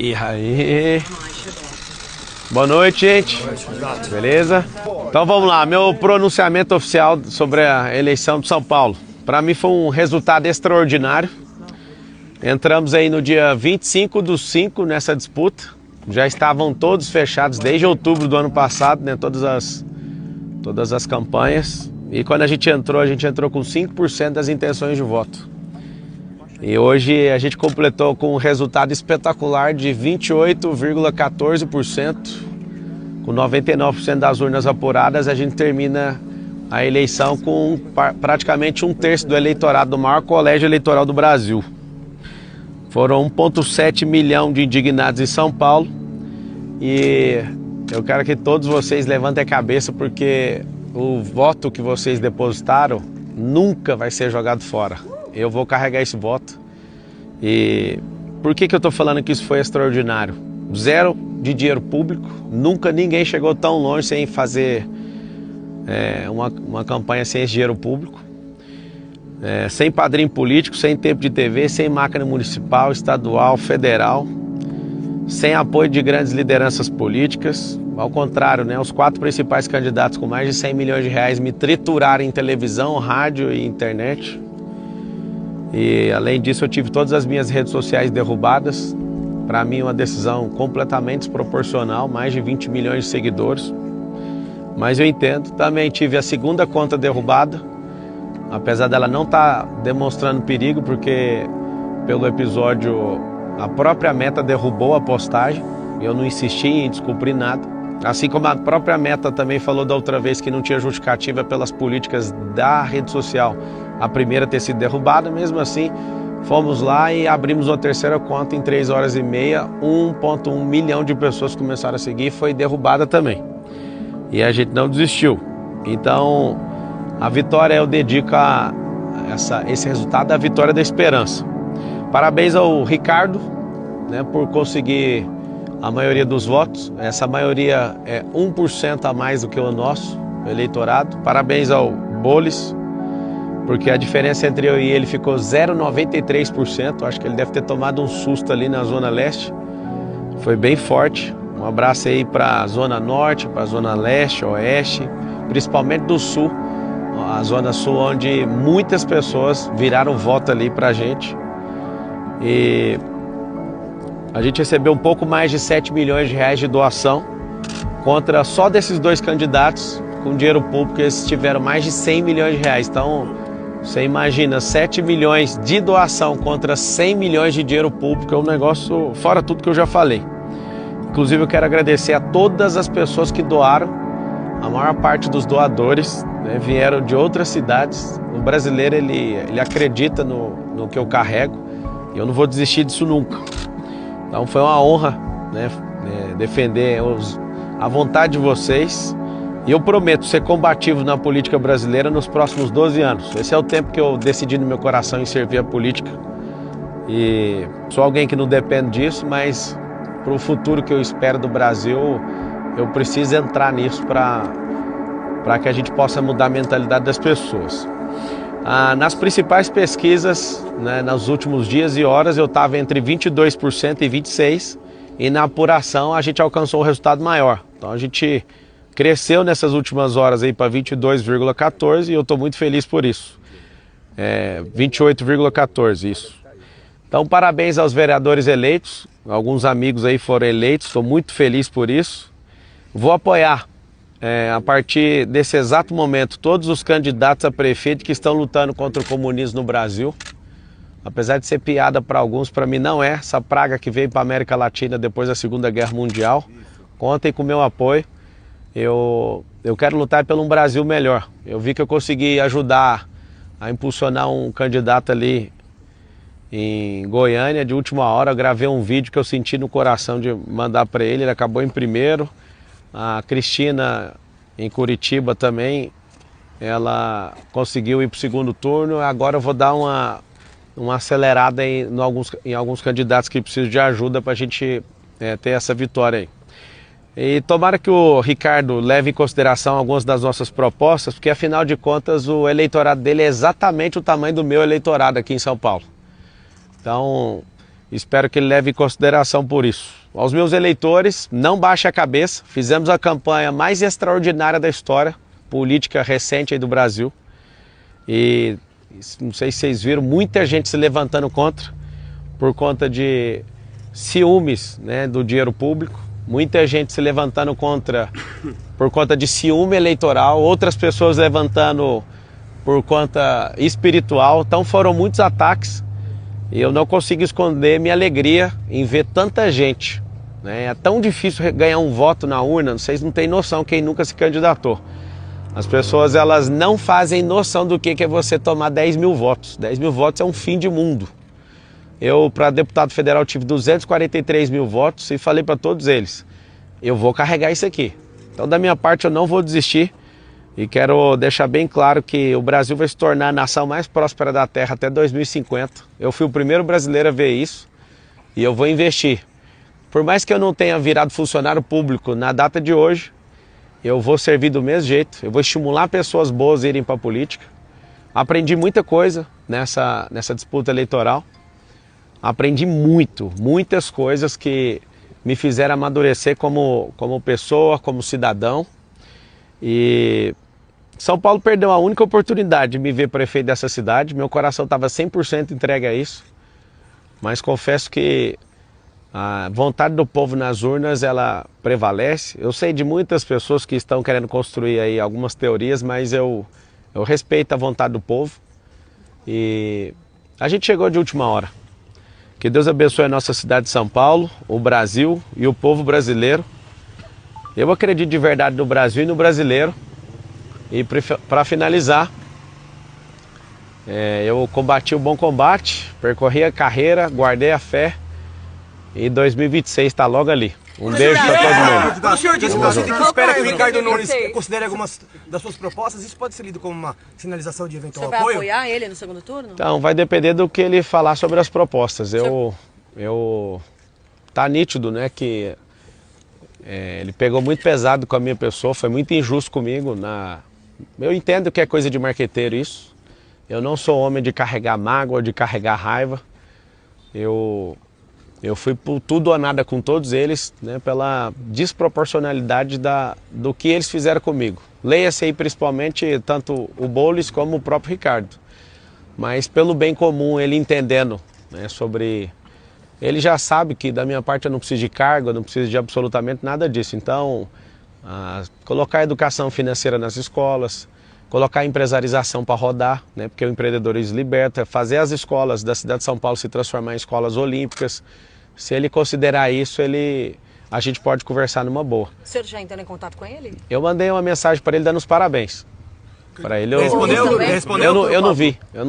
E aí? Boa noite, gente. Beleza? Então vamos lá, meu pronunciamento oficial sobre a eleição de São Paulo. Para mim foi um resultado extraordinário. Entramos aí no dia 25/5 nessa disputa. Já estavam todos fechados desde outubro do ano passado, né? Todas as campanhas. E quando a gente entrou com 5% das intenções de voto. E hoje a gente completou com um resultado espetacular de 28,14%. Com 99% das urnas apuradas, a gente termina a eleição com praticamente 1/3 do eleitorado do maior colégio eleitoral do Brasil. Foram 1,7 milhão de indignados em São Paulo. E eu quero que todos vocês levantem a cabeça, porque o voto que vocês depositaram nunca vai ser jogado fora. Eu vou carregar esse voto. E por que eu estou falando que isso foi extraordinário? Zero de dinheiro público. Nunca ninguém chegou tão longe sem fazer uma campanha sem esse dinheiro público. Sem padrinho político, sem tempo de TV, sem máquina municipal, estadual, federal. Sem apoio de grandes lideranças políticas. Ao contrário, né, os 4 principais candidatos com mais de 100 milhões de reais me trituraram em televisão, rádio e internet. E além disso eu tive todas as minhas redes sociais derrubadas. Para mim uma decisão completamente desproporcional, mais de 20 milhões de seguidores. Mas eu entendo, também tive a segunda conta derrubada, apesar dela não estar demonstrando perigo, porque pelo episódio a própria Meta derrubou a postagem, eu não insisti em descumprir nada. Assim como a própria Meta também falou da outra vez que não tinha justificativa pelas políticas da rede social, a primeira ter sido derrubada. Mesmo assim, fomos lá e abrimos uma terceira conta em 3 horas e meia, 1,1 milhão de pessoas começaram a seguir e foi derrubada também. E a gente não desistiu. Então, a vitória eu dedico a esse resultado, a vitória da esperança. Parabéns ao Ricardo, né, por conseguir a maioria dos votos. Essa maioria é 1% a mais do que o nosso eleitorado. Parabéns ao Boles, porque a diferença entre eu e ele ficou 0,93%. Acho que ele deve ter tomado um susto ali na Zona Leste. Foi bem forte. Um abraço aí para a Zona Norte, para a Zona Leste, Oeste, principalmente do Sul. A Zona Sul, onde muitas pessoas viraram voto ali para a gente. E a gente recebeu um pouco mais de 7 milhões de reais de doação, contra só desses 2 candidatos com dinheiro público, eles tiveram mais de 100 milhões de reais. Então, você imagina, 7 milhões de doação contra 100 milhões de dinheiro público, é um negócio fora tudo que eu já falei. Inclusive, eu quero agradecer a todas as pessoas que doaram. A maior parte dos doadores, né, vieram de outras cidades. O brasileiro, ele acredita no que eu carrego. E eu não vou desistir disso nunca. Então foi uma honra, né, defender a vontade de vocês. E eu prometo ser combativo na política brasileira nos próximos 12 anos. Esse é o tempo que eu decidi no meu coração em servir a política. E sou alguém que não depende disso, mas para o futuro que eu espero do Brasil, eu preciso entrar nisso para que a gente possa mudar a mentalidade das pessoas. Nas principais pesquisas, né, nos últimos dias e horas, eu estava entre 22% e 26%, e na apuração a gente alcançou um resultado maior. Então a gente cresceu nessas últimas horas aí para 22,14% e eu estou muito feliz por isso. 28,14%, isso. Então parabéns aos vereadores eleitos, alguns amigos aí foram eleitos, estou muito feliz por isso. Vou apoiar. A partir desse exato momento, todos os candidatos a prefeito que estão lutando contra o comunismo no Brasil. Apesar de ser piada para alguns, para mim não é. Essa praga que veio para a América Latina depois da Segunda Guerra Mundial. Contem com o meu apoio. Eu quero lutar pelo um Brasil melhor. Eu vi que eu consegui ajudar a impulsionar um candidato ali em Goiânia de última hora. Eu gravei um vídeo que eu senti no coração de mandar para ele. Ele acabou em primeiro. A Cristina, em Curitiba também, ela conseguiu ir para o segundo turno. Agora eu vou dar uma acelerada em alguns candidatos que precisam de ajuda para a gente ter essa vitória aí. E tomara que o Ricardo leve em consideração algumas das nossas propostas, porque afinal de contas o eleitorado dele é exatamente o tamanho do meu eleitorado aqui em São Paulo. Então Espero que ele leve em consideração por isso. Aos meus eleitores, não baixe a cabeça. Fizemos a campanha mais extraordinária da história política recente aí do Brasil. E não sei se vocês viram, muita gente se levantando contra, por conta de ciúmes, né, do dinheiro público. Muita gente se levantando contra por conta de ciúme eleitoral. Outras pessoas levantando por conta espiritual. Então foram muitos ataques. E eu não consigo esconder minha alegria em ver tanta gente, né? É tão difícil ganhar um voto na urna, vocês não têm noção quem nunca se candidatou. As pessoas elas não fazem noção do que é você tomar 10 mil votos. 10 mil votos é um fim de mundo. Eu, para deputado federal, tive 243 mil votos e falei para todos eles, eu vou carregar isso aqui. Então, da minha parte, eu não vou desistir. E quero deixar bem claro que o Brasil vai se tornar a nação mais próspera da Terra até 2050. Eu fui o primeiro brasileiro a ver isso e eu vou investir. Por mais que eu não tenha virado funcionário público na data de hoje, eu vou servir do mesmo jeito. Eu vou estimular pessoas boas a irem para a política. Aprendi muita coisa nessa disputa eleitoral. Aprendi muitas coisas que me fizeram amadurecer como pessoa, como cidadão. E São Paulo perdeu a única oportunidade de me ver prefeito dessa cidade. Meu coração estava 100% entregue a isso. Mas confesso que a vontade do povo nas urnas, ela prevalece. Eu sei de muitas pessoas que estão querendo construir aí algumas teorias, mas eu respeito a vontade do povo. E a gente chegou de última hora. Que Deus abençoe a nossa cidade de São Paulo, o Brasil e o povo brasileiro. Eu acredito de verdade no Brasil e no brasileiro. E para finalizar, eu combati o bom combate, percorri a carreira, guardei a fé e 2026 está logo ali. Um beijo para todo mundo. Quando o senhor disse que você espera que o Ricardo Nunes considere algumas das suas propostas, isso pode ser lido como uma sinalização de eventual apoio? Você vai apoiar ele no segundo turno? Então, vai depender do que ele falar sobre as propostas. Tá nítido, né, que ele pegou muito pesado com a minha pessoa, foi muito injusto comigo. Eu entendo que é coisa de marqueteiro isso. Eu não sou homem de carregar mágoa, de carregar raiva. Eu fui por tudo ou nada com todos eles, né, pela desproporcionalidade do que eles fizeram comigo. Leia-se aí principalmente tanto o Boulos como o próprio Ricardo. Mas pelo bem comum, ele entendendo, né, sobre... Ele já sabe que da minha parte eu não preciso de cargo, eu não preciso de absolutamente nada disso. Então, colocar a educação financeira nas escolas, colocar a empresarização para rodar, né, porque o empreendedorismo liberta, fazer as escolas da cidade de São Paulo se transformar em escolas olímpicas. Se ele considerar isso, a gente pode conversar numa boa. O senhor já entrou em contato com ele? Eu mandei uma mensagem para ele dando os parabéns. Para ele, Respondeu? Eu não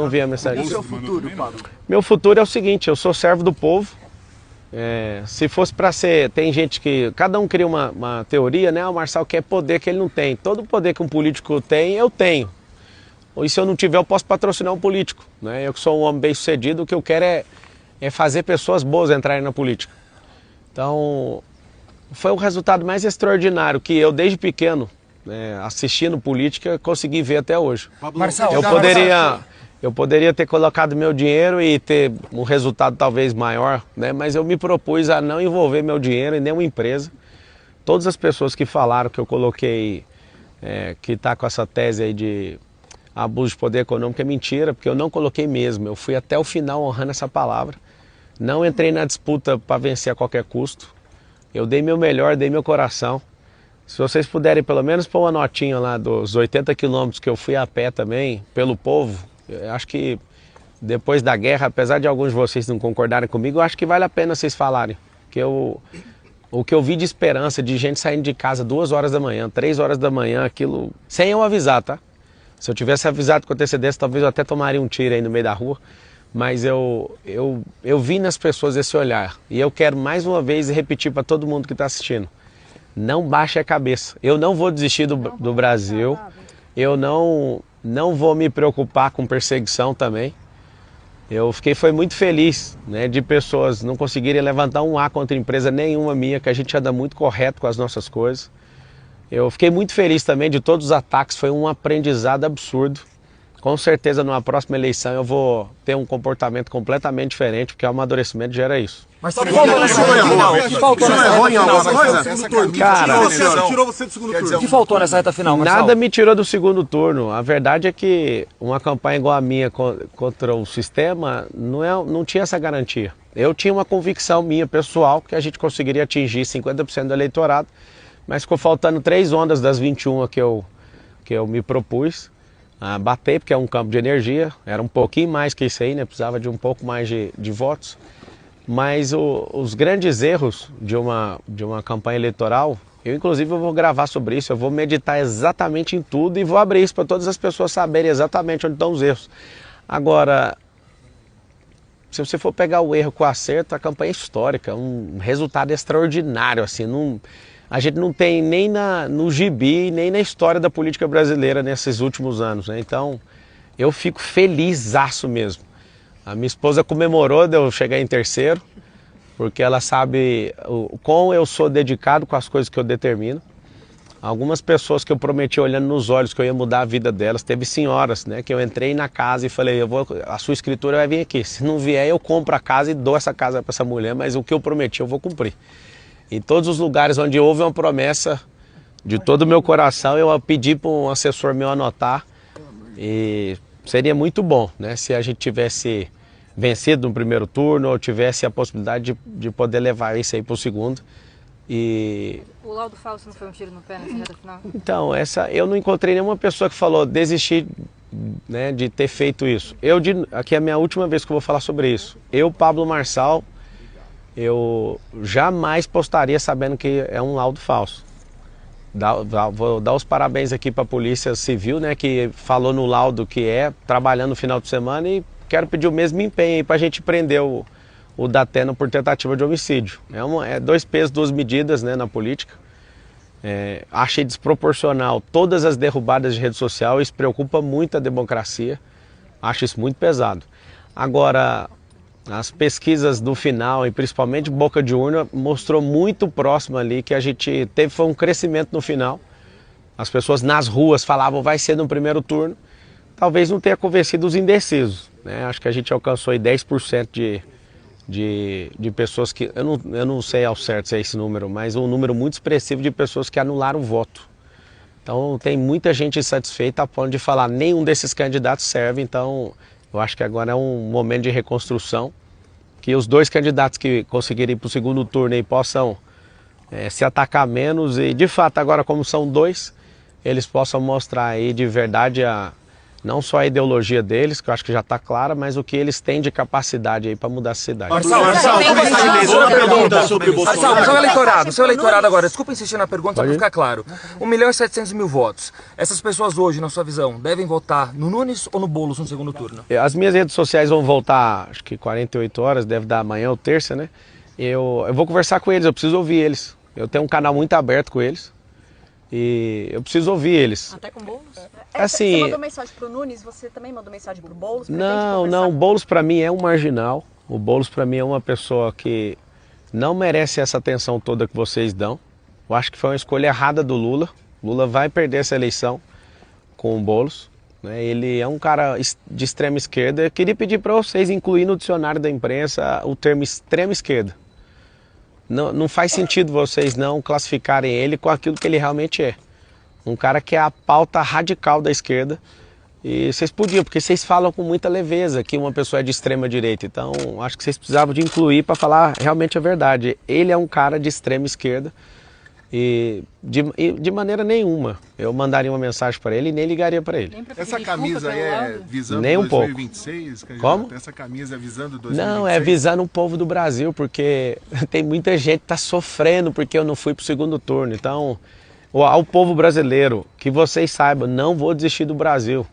vi a mensagem. E o seu futuro, Pablo? Meu futuro é o seguinte, eu sou servo do povo. Se fosse para ser, tem gente que, cada um cria uma teoria, né? O Marçal quer poder que ele não tem. Todo poder que um político tem, eu tenho. E se eu não tiver, eu posso patrocinar um político, né? Eu que sou um homem bem sucedido, o que eu quero é fazer pessoas boas entrarem na política. Então, foi o resultado mais extraordinário que eu, desde pequeno, né, assistindo política, consegui ver até hoje. Marçal, Eu poderia ter colocado meu dinheiro e ter um resultado talvez maior, né? Mas eu me propus a não envolver meu dinheiro em nenhuma empresa. Todas as pessoas que falaram que eu coloquei, que está com essa tese aí de abuso de poder econômico, é mentira, porque eu não coloquei mesmo. Eu fui até o final honrando essa palavra. Não entrei na disputa para vencer a qualquer custo. Eu dei meu melhor, dei meu coração. Se vocês puderem pelo menos pôr uma notinha lá dos 80 quilômetros que eu fui a pé também, pelo povo, eu acho que depois da guerra, apesar de alguns de vocês não concordarem comigo, eu acho que vale a pena vocês falarem. Que o que eu vi de esperança, de gente saindo de casa 2 horas da manhã, 3 horas da manhã, aquilo, sem eu avisar, tá? Se eu tivesse avisado com antecedência, talvez eu até tomaria um tiro aí no meio da rua. Mas eu vi nas pessoas esse olhar. E eu quero mais uma vez repetir para todo mundo que está assistindo. Não baixe a cabeça. Eu não vou desistir do Brasil. Eu não vou me preocupar com perseguição também. Foi muito feliz, né, de pessoas não conseguirem levantar um A contra empresa nenhuma minha, que a gente anda muito correto com as nossas coisas. Eu fiquei muito feliz também de todos os ataques, foi um aprendizado absurdo. com certeza numa próxima eleição eu vou ter um comportamento completamente diferente, porque o amadurecimento gera isso. Mas só que faltou nessa reta final. O que faltou nessa reta final? Cara, Tirou você do segundo turno. O que faltou nessa reta final, Marçal? nada me tirou do segundo turno. A verdade é que uma campanha igual a minha contra o sistema não tinha essa garantia. Eu tinha uma convicção minha pessoal que a gente conseguiria atingir 50% do eleitorado, mas ficou faltando 3 ondas das 21 que eu me propus a bater, porque é um campo de energia, era um pouquinho mais que isso aí, né? Precisava de um pouco mais de votos. Mas os grandes erros de uma campanha eleitoral, eu inclusive eu vou gravar sobre isso, eu vou meditar exatamente em tudo e vou abrir isso para todas as pessoas saberem exatamente onde estão os erros. Agora, se você for pegar o erro com o acerto, a campanha é histórica, um resultado extraordinário, assim, a gente não tem nem no gibi, nem na história da política brasileira nesses últimos anos, né? Então, eu fico felizaço mesmo. A minha esposa comemorou de eu chegar em terceiro, porque ela sabe o quão eu sou dedicado com as coisas que eu determino. Algumas pessoas que eu prometi olhando nos olhos que eu ia mudar a vida delas, teve senhoras, né, que eu entrei na casa e falei, a sua escritura vai vir aqui, se não vier eu compro a casa e dou essa casa para essa mulher, mas o que eu prometi eu vou cumprir. Em todos os lugares onde houve uma promessa, de todo o meu coração, eu pedi para um assessor meu anotar, e seria muito bom, né, se a gente tivesse vencido no primeiro turno ou tivesse a possibilidade de poder levar isso aí para o segundo. E o laudo falso não foi um tiro no pé nessa reta final? Então, eu não encontrei nenhuma pessoa que falou desistir, né, de ter feito isso. Aqui é a minha última vez que eu vou falar sobre isso. Eu, Pablo Marçal, eu jamais postaria sabendo que é um laudo falso. Vou dar os parabéns aqui para a Polícia Civil, né, que falou no laudo que trabalhando no final de semana, e quero pedir o mesmo empenho aí para a gente prender o Datena por tentativa de homicídio. É 2 pesos, 2 medidas, né, na política. Achei desproporcional todas as derrubadas de rede social, isso preocupa muito a democracia, acho isso muito pesado. Agora, as pesquisas do final, e principalmente boca de urna, mostrou muito próximo ali que a gente foi um crescimento no final. As pessoas nas ruas falavam vai ser no primeiro turno, talvez não tenha convencido os indecisos, né? Acho que a gente alcançou aí 10% de pessoas que, eu não sei ao certo se é esse número, mas um número muito expressivo de pessoas que anularam o voto. Então tem muita gente insatisfeita a ponto de falar nenhum desses candidatos serve, então eu acho que agora é um momento de reconstrução, que os 2 candidatos que conseguirem ir para o segundo turno aí possam se atacar menos e de fato agora como são 2, eles possam mostrar aí de verdade não só a ideologia deles, que eu acho que já está clara, mas o que eles têm de capacidade aí para mudar a cidade. Marçal, seu eleitorado agora, desculpa insistir na pergunta para ficar claro. 1.700.000 votos. Essas pessoas hoje, na sua visão, devem votar no Nunes ou no Boulos no segundo turno? As minhas redes sociais vão voltar, acho que 48 horas, deve dar amanhã ou terça, né? Eu vou conversar com eles, eu preciso ouvir eles. Eu tenho um canal muito aberto com eles. E eu preciso ouvir eles. Até com Boulos? Assim, você mandou mensagem pro Nunes, você também mandou mensagem pro Boulos? Não, o Boulos para mim é um marginal. O Boulos para mim é uma pessoa que não merece essa atenção toda que vocês dão. Eu acho que foi uma escolha errada do Lula. Lula vai perder essa eleição com o Boulos, né? Ele é um cara de extrema esquerda. Eu queria pedir para vocês incluir no dicionário da imprensa o termo extrema esquerda. Não faz sentido vocês não classificarem ele com aquilo que ele realmente é. Um cara que é a pauta radical da esquerda. E vocês podiam, porque vocês falam com muita leveza que uma pessoa é de extrema direita. Então, acho que vocês precisavam de incluir para falar realmente a verdade. Ele é um cara de extrema esquerda e de maneira nenhuma eu mandaria uma mensagem para ele e nem ligaria para ele. Essa camisa aí é visando nem um 2026? Pouco. Como? Essa camisa é visando 2026? Não, é visando o povo do Brasil, porque tem muita gente que está sofrendo porque eu não fui para o segundo turno. Então, ao povo brasileiro, que vocês saibam, não vou desistir do Brasil.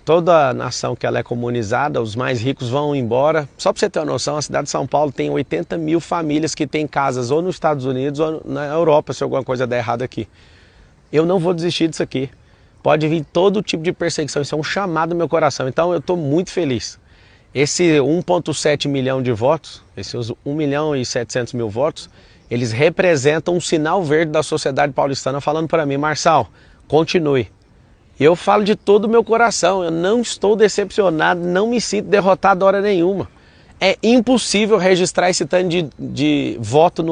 Toda nação que ela é comunizada, os mais ricos vão embora. Só para você ter uma noção, a cidade de São Paulo tem 80.000 famílias que têm casas ou nos Estados Unidos ou na Europa, se alguma coisa der errado aqui. Eu não vou desistir disso aqui. Pode vir todo tipo de perseguição, isso é um chamado no meu coração. Então eu estou muito feliz. Esse 1,7 milhão de votos, esses 1.700.000 votos, eles representam um sinal verde da sociedade paulistana falando para mim, Marçal, continue. Eu falo de todo o meu coração, eu não estou decepcionado, não me sinto derrotado hora nenhuma. É impossível registrar esse tanto de voto